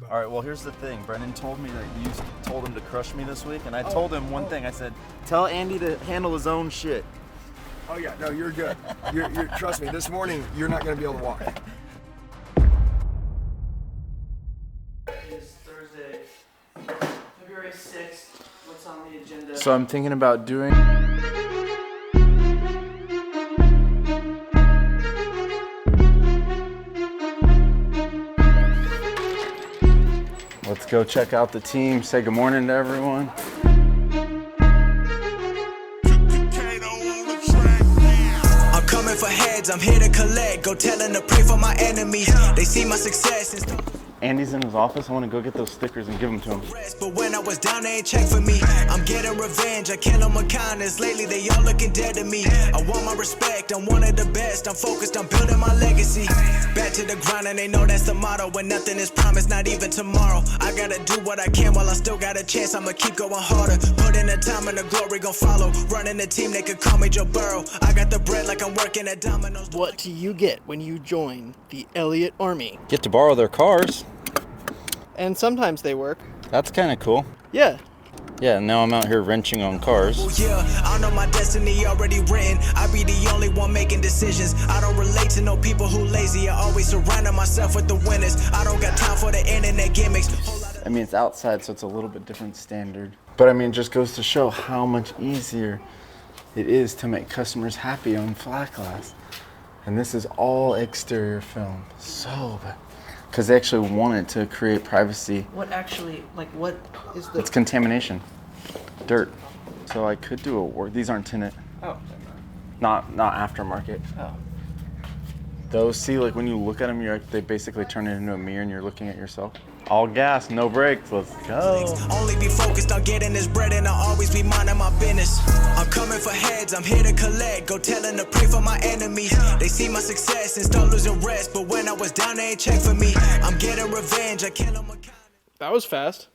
All right, well, here's the thing. Brendan told me that you told him to crush me this week, and I told him one thing. I said, tell Andy to handle his own shit. Oh, yeah. No, you're good. You're trust me, this morning, you're not going to be able to walk. It's Thursday, February 6th. What's on the agenda? So I'm thinking about doing... Let's go check out the team. Say good morning to everyone. I'm coming for heads, I'm here to collect. Go telling to pray for my enemies. They see my success and Andy's in his office. I want to go get those stickers and give them to him. but when I was down, they ain't check for me. I'm getting revenge, I kill them with kindness. Lately, they all looking dead to me. I want my respect, I'm one of the best. I'm focused on building my legacy. Back to the grind, and they know that's the motto. When nothing is promised, not even tomorrow. I gotta do what I can while I still got a chance. I'ma keep going harder. Put in the time and the glory gon' follow. Running the team, they could call me Joe Burrow. I got the bread like I'm working at Domino's. What do you get when you join the Elliott Army? Get to borrow their cars. And sometimes they work. That's kind of cool. Yeah. Yeah, now I'm out here wrenching on cars. Oh yeah, I know my destiny already written. I be the only one making decisions. I don't relate to no people who lazy. I always surrounding myself with the winners. I don't got time for the internet gimmicks. I mean, it's outside, so it's a little bit different standard. But I mean, it just goes to show how much easier it is to make customers happy on flat glass. And this is all exterior film. So bad. Because they actually wanted to create privacy. What actually, like, what is the... It's contamination. Dirt. So I could do a work. These aren't tinted. Oh. Not aftermarket. Oh. Those, see, like when you look at them, they basically turn it into a mirror and you're looking at yourself. All gas, no brakes, let's go. Only be focused on getting this bread and I'll always be minding my business. I'm coming for heads, I'm here to collect. Go telling to pray for my enemies. They see my success and start losing rest. But when I was down, they ain't check for me. I'm getting revenge, I kill them. That was fast.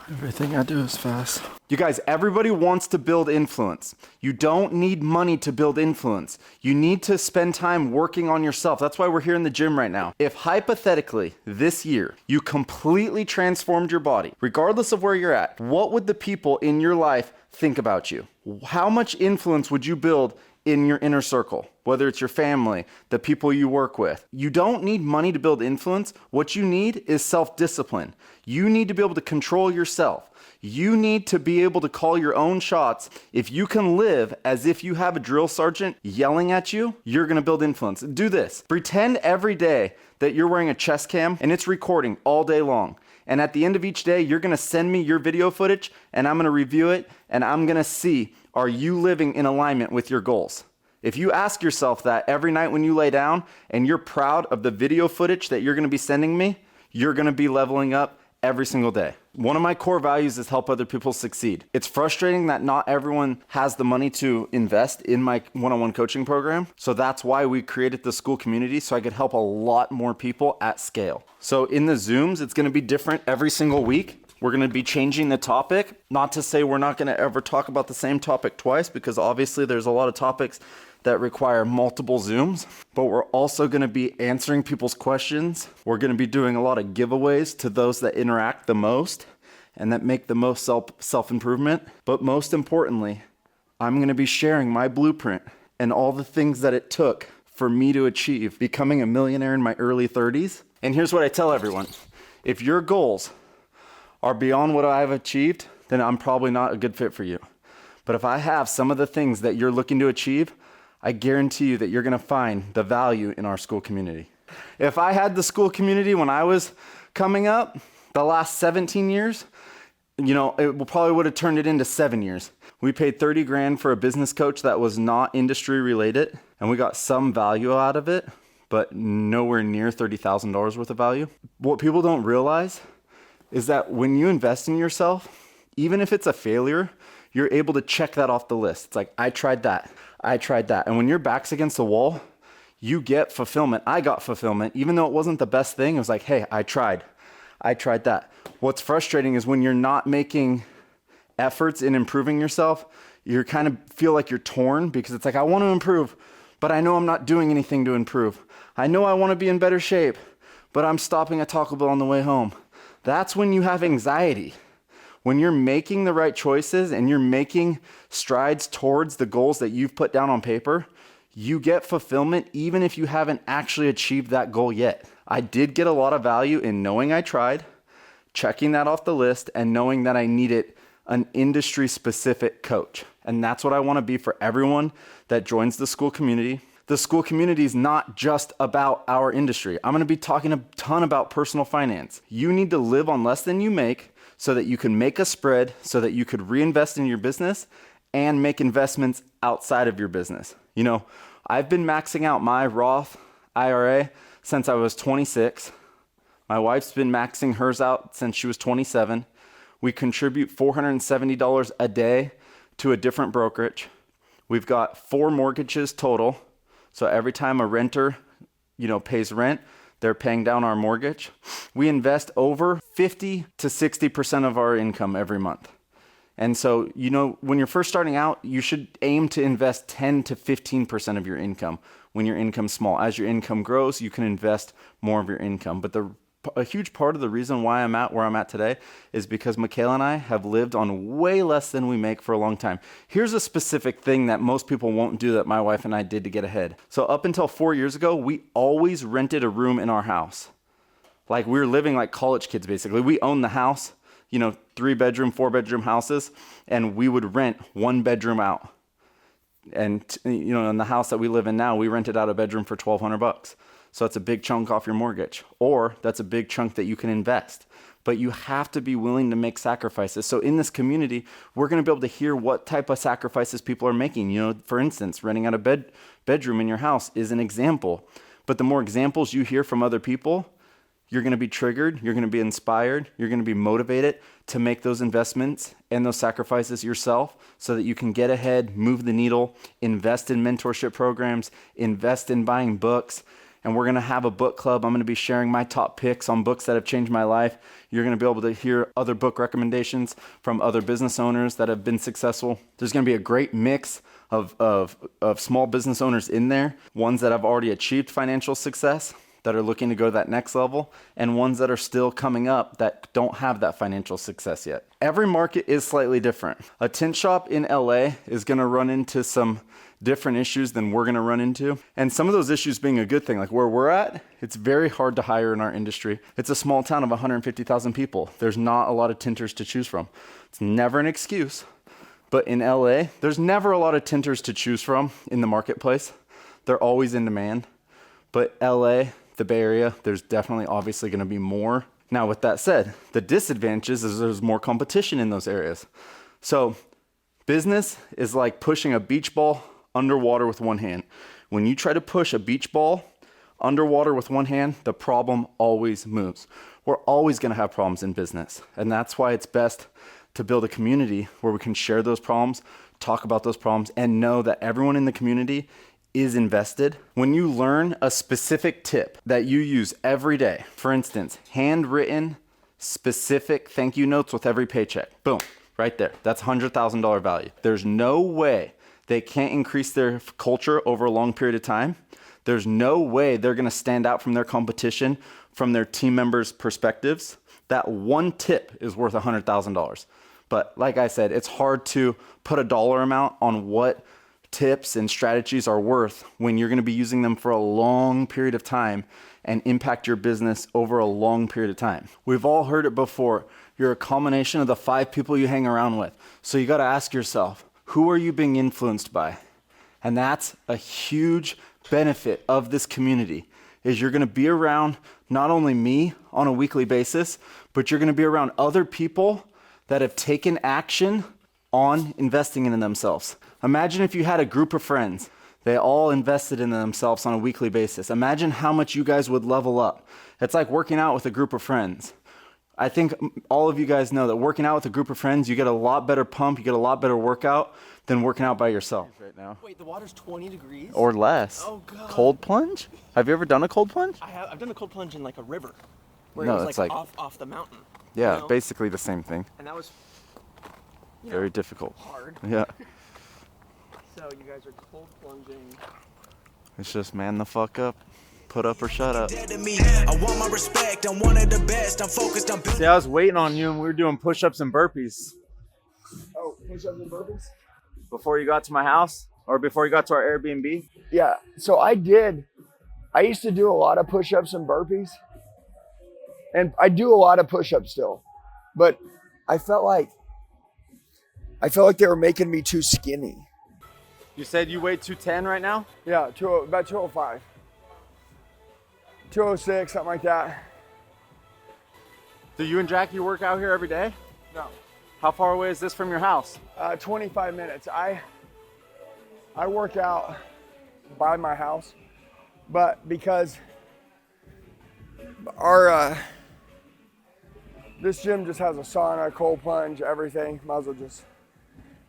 Everything I do is fast. You guys, everybody wants to build influence. You don't need money to build influence. You need to spend time working on yourself. That's why we're here in the gym right now. If hypothetically this year you completely transformed your body, regardless of where you're at, what would the people in your life think about you? How much influence would you build in your inner circle, whether it's your family, the people you work with? You don't need money to build influence. What you need is self-discipline. You need to be able to control yourself. You need to be able to call your own shots. If you can live as if you have a drill sergeant yelling at you, you're gonna build influence. Do this. Pretend every day that you're wearing a chest cam and it's recording all day long. And at the end of each day, you're gonna send me your video footage and I'm gonna review it and I'm gonna see, are you living in alignment with your goals? If you ask yourself that every night when you lay down and you're proud of the video footage that you're gonna be sending me, you're gonna be leveling up every single day. One of my core values is help other people succeed. It's frustrating that not everyone has the money to invest in my one-on-one coaching program. So that's why we created the Skool Community, so I could help a lot more people at scale. So in the Zooms, it's gonna be different every single week. We're gonna be changing the topic. Not to say we're not gonna ever talk about the same topic twice, because obviously there's a lot of topics that require multiple Zooms, but we're also gonna be answering people's questions. We're gonna be doing a lot of giveaways to those that interact the most and that make the most self-improvement. But most importantly, I'm gonna be sharing my blueprint and all the things that it took for me to achieve becoming a millionaire in my early 30s. And here's what I tell everyone. If your goals are beyond what I've achieved, then I'm probably not a good fit for you. But if I have some of the things that you're looking to achieve, I guarantee you that you're gonna find the value in our Skool Community. If I had the Skool Community when I was coming up, the last 17 years, you know, it probably would have turned it into 7 years. We paid 30 grand for a business coach that was not industry related, and we got some value out of it, but nowhere near $30,000 worth of value. What people don't realize is that when you invest in yourself, even if it's a failure, you're able to check that off the list. It's like, I tried that. And when your back's against the wall, you get fulfillment. I got fulfillment. Even though it wasn't the best thing, it was like, hey, I tried that. What's frustrating is when you're not making efforts in improving yourself, you kind of feel like you're torn, because it's like, I want to improve, but I know I'm not doing anything to improve. I know I want to be in better shape, but I'm stopping at Taco Bell on the way home. That's when you have anxiety. When you're making the right choices and you're making strides towards the goals that you've put down on paper, you get fulfillment even if you haven't actually achieved that goal yet. I did get a lot of value in knowing I tried, checking that off the list, and knowing that I needed an industry-specific coach. And that's what I want to be for everyone that joins the Skool Community. The Skool Community is not just about our industry. I'm going to be talking a ton about personal finance. You need to live on less than you make so that you can make a spread, so that you could reinvest in your business and make investments outside of your business. You know, I've been maxing out my Roth IRA since I was 26. My wife's been maxing hers out since she was 27. We contribute $470 a day to a different brokerage. We've got 4 mortgages total. So every time a renter, pays rent, they're paying down our mortgage. We invest over 50 to 60% of our income every month. And so, when you're first starting out, you should aim to invest 10 to 15% of your income when your income's small. As your income grows, you can invest more of your income. But a huge part of the reason why I'm at where I'm at today is because Michaela and I have lived on way less than we make for a long time. Here's a specific thing that most people won't do that my wife and I did to get ahead. So up until 4 years ago, we always rented a room in our house. Like we were living like college kids, basically. We owned the house, 3-bedroom, 4-bedroom houses, and we would rent 1 bedroom out. And, in the house that we live in now, we rented out a bedroom for $1,200. So that's a big chunk off your mortgage, or that's a big chunk that you can invest. But you have to be willing to make sacrifices. So in this community, we're going to be able to hear what type of sacrifices people are making. For instance, renting out a bedroom in your house is an example. But the more examples you hear from other people, you're going to be triggered, you're going to be inspired, you're going to be motivated to make those investments and those sacrifices yourself so that you can get ahead, move the needle, invest in mentorship programs, invest in buying books. And we're going to have a book club. I'm going to be sharing my top picks on books that have changed my life. You're going to be able to hear other book recommendations from other business owners that have been successful. There's going to be a great mix of small business owners in there, ones that have already achieved financial success, that are looking to go to that next level, and ones that are still coming up that don't have that financial success yet. Every market is slightly different. A tint shop in LA is going to run into some different issues than we're going to run into. And some of those issues being a good thing, like where we're at, it's very hard to hire in our industry. It's a small town of 150,000 people. There's not a lot of tinters to choose from. It's never an excuse. But in LA, there's never a lot of tinters to choose from in the marketplace. They're always in demand. But LA, the Bay Area, there's definitely obviously going to be more. Now, with that said, the disadvantage is there's more competition in those areas. So business is like pushing a beach ball underwater with one hand. When you try to push a beach ball underwater with one hand, the problem always moves. We're always going to have problems in business. And that's why it's best to build a community where we can share those problems, talk about those problems, and know that everyone in the community is invested. When you learn a specific tip that you use every day, for instance, handwritten specific thank you notes with every paycheck, boom, right there. That's $100,000 value. There's no way they can't increase their culture over a long period of time. There's no way they're going to stand out from their competition, from their team members' perspectives. That one tip is worth $100,000. But like I said, it's hard to put a dollar amount on what tips and strategies are worth when you're going to be using them for a long period of time and impact your business over a long period of time. We've all heard it before. You're a combination of the 5 people you hang around with. So you got to ask yourself, who are you being influenced by? And that's a huge benefit of this community, is you're going to be around not only me on a weekly basis, but you're going to be around other people that have taken action on investing in themselves. Imagine if you had a group of friends, they all invested in themselves on a weekly basis. Imagine how much you guys would level up. It's like working out with a group of friends. I think all of you guys know that working out with a group of friends, you get a lot better pump, you get a lot better workout than working out by yourself. Right now. Wait, the water's 20 degrees? Or less. Oh, God. Cold plunge? Have you ever done a cold plunge? I've done a cold plunge in like a river, where No, it was it's like like- off the mountain. Yeah, basically the same thing. And that was Very difficult. hard. Yeah. So you guys are cold plunging. It's just man the fuck up. Put up or shut up. Dead to me. I want my respect. I'm one of the best. I'm focused on building. See, I was waiting on you and we were doing push-ups and burpees. Oh, push-ups and burpees? Before you got to my house or before you got to our Airbnb? Yeah, so I used to do a lot of push-ups and burpees. And I do a lot of push-ups still. But I felt like they were making me too skinny. You said you weigh 210 right now? Yeah, about 205. 206, something like that. Do you and Jackie work out here every day? No. How far away is this from your house? 25 minutes. I work out by my house, but because our this gym just has a sauna, cold plunge, everything, might as well just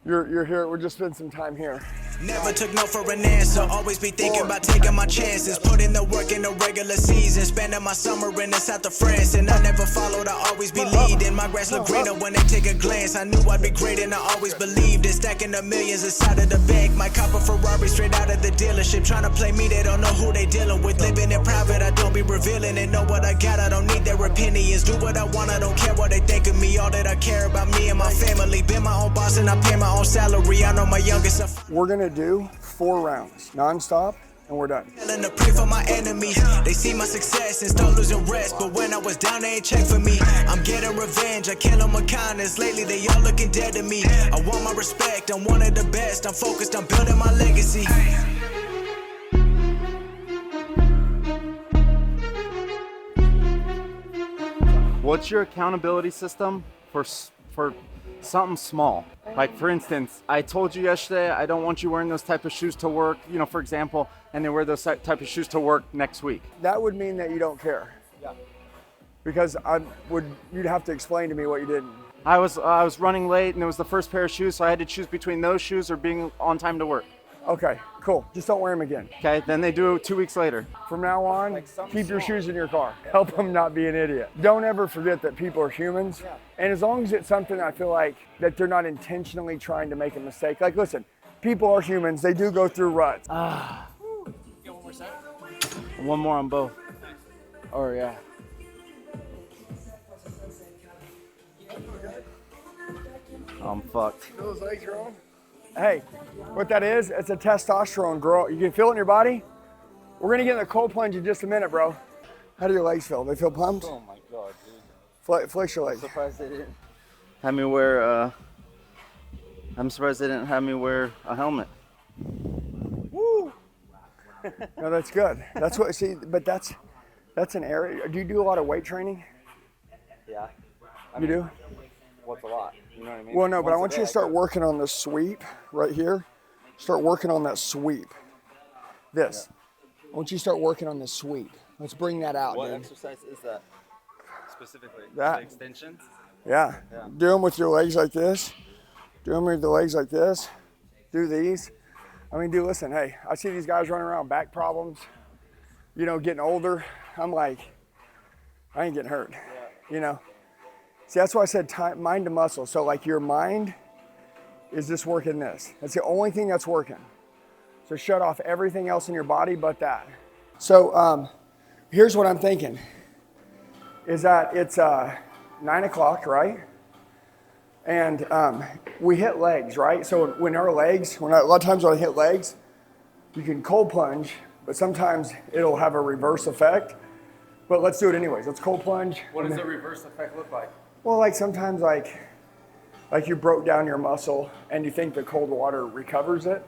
you're here. We'll just spend some time here. Never took no for an answer. Always be thinking about taking my chances. Put in the work in the regular season. Spending my summer in the south of France. And I never followed, I always be leading. My grass look greener when they take a glance. I knew I'd be great and I always believed it. Stacking the millions inside of the bank. My cop a Ferrari straight out of the dealership. Trying to play me, they don't know who they dealing with. Living in private, I don't be revealing. They know what I got, I don't need their opinions. Do what I want, I don't care what they think of me. All that I care about me and my family. Been my own boss and I pay my own salary. I know my youngest. We're gonna do 4 rounds nonstop and we're done. Telling to pray for my enemies. They see my success and start losing rest. But when I was down, they ain't check for me. I'm getting revenge. I kill them with kindness. Lately, they all looking dead to me. I want my respect. I'm one of the best. I'm focused on building my legacy. What's your accountability system for something small? Like, for instance, I told you yesterday I don't want you wearing those type of shoes to work, you know, for example, and then wear those type of shoes to work next week. That would mean that you don't care. Yeah. Because you'd have to explain to me what you didn't. I was running late and it was the first pair of shoes, so I had to choose between those shoes or being on time to work. Okay, cool. Just don't wear them again. Okay, then they do it 2 weeks later. From now on, keep your shoes in your car. Help them not be an idiot. Don't ever forget that people are humans. Yeah. And as long as it's something I feel like that they're not intentionally trying to make a mistake. Like, listen, people are humans. They do go through ruts. One more on both. Oh, yeah. I'm fucked. Those legs are on? Hey, what that is, it's a testosterone, girl. You can feel it in your body. We're gonna get in the cold plunge in just a minute, bro. How do your legs feel? They feel pumped? Oh my God, dude. Flex your legs. I'm surprised they didn't have me wear, I'm surprised they didn't have me wear a helmet. Woo! No, that's good. That's what, see, but that's an area. Do you do a lot of weight training? Yeah. You do? What's a lot? You know what I mean? Well, no, but I want you to start working on the sweep right here. Start working on that sweep. This. I want you to start working on the sweep. Let's bring that out, What dude. exercise is that specifically? That. The extensions? Yeah. Do them with your legs like this. Do them with the legs like this. Do these. I mean, dude, listen, hey, I see these guys running around, back problems, you know, getting older. I'm like, I ain't getting hurt, you know? See, that's why I said mind to muscle. So like your mind is just working this. That's the only thing that's working. So shut off everything else in your body but that. So here's what I'm thinking, is that it's 9 o'clock, right? And we hit legs, right? So when a lot of times when I hit legs, you can cold plunge, but sometimes it'll have a reverse effect. But let's do it anyways. Let's cold plunge. What does the reverse effect look like? Well, like sometimes like you broke down your muscle and you think the cold water recovers it,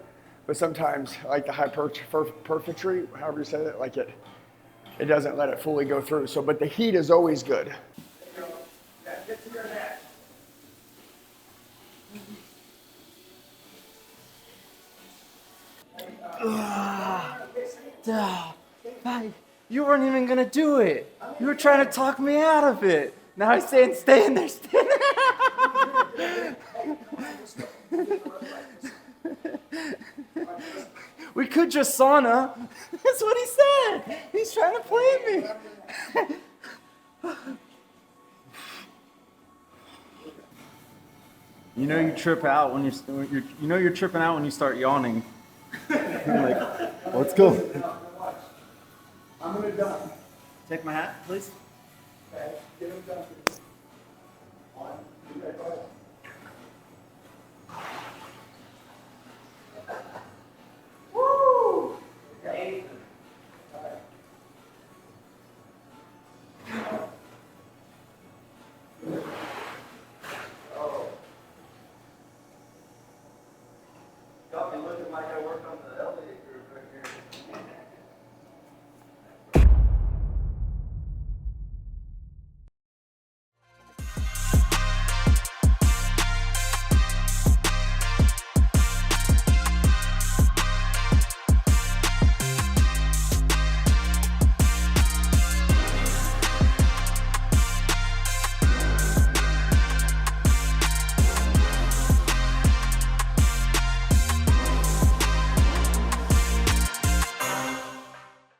but sometimes like the hypertrophy, however you say it, like it doesn't let it fully go through. So, but the heat is always good. Get to your neck. You weren't even gonna do it. You were trying to talk me out of it. Now I'm saying stay in there, stay in there. We could just sauna. That's what he said. He's trying to play me. You know you trip out when you're tripping out when you start yawning. I'm like, let's go. I'm gonna Take my hat, please.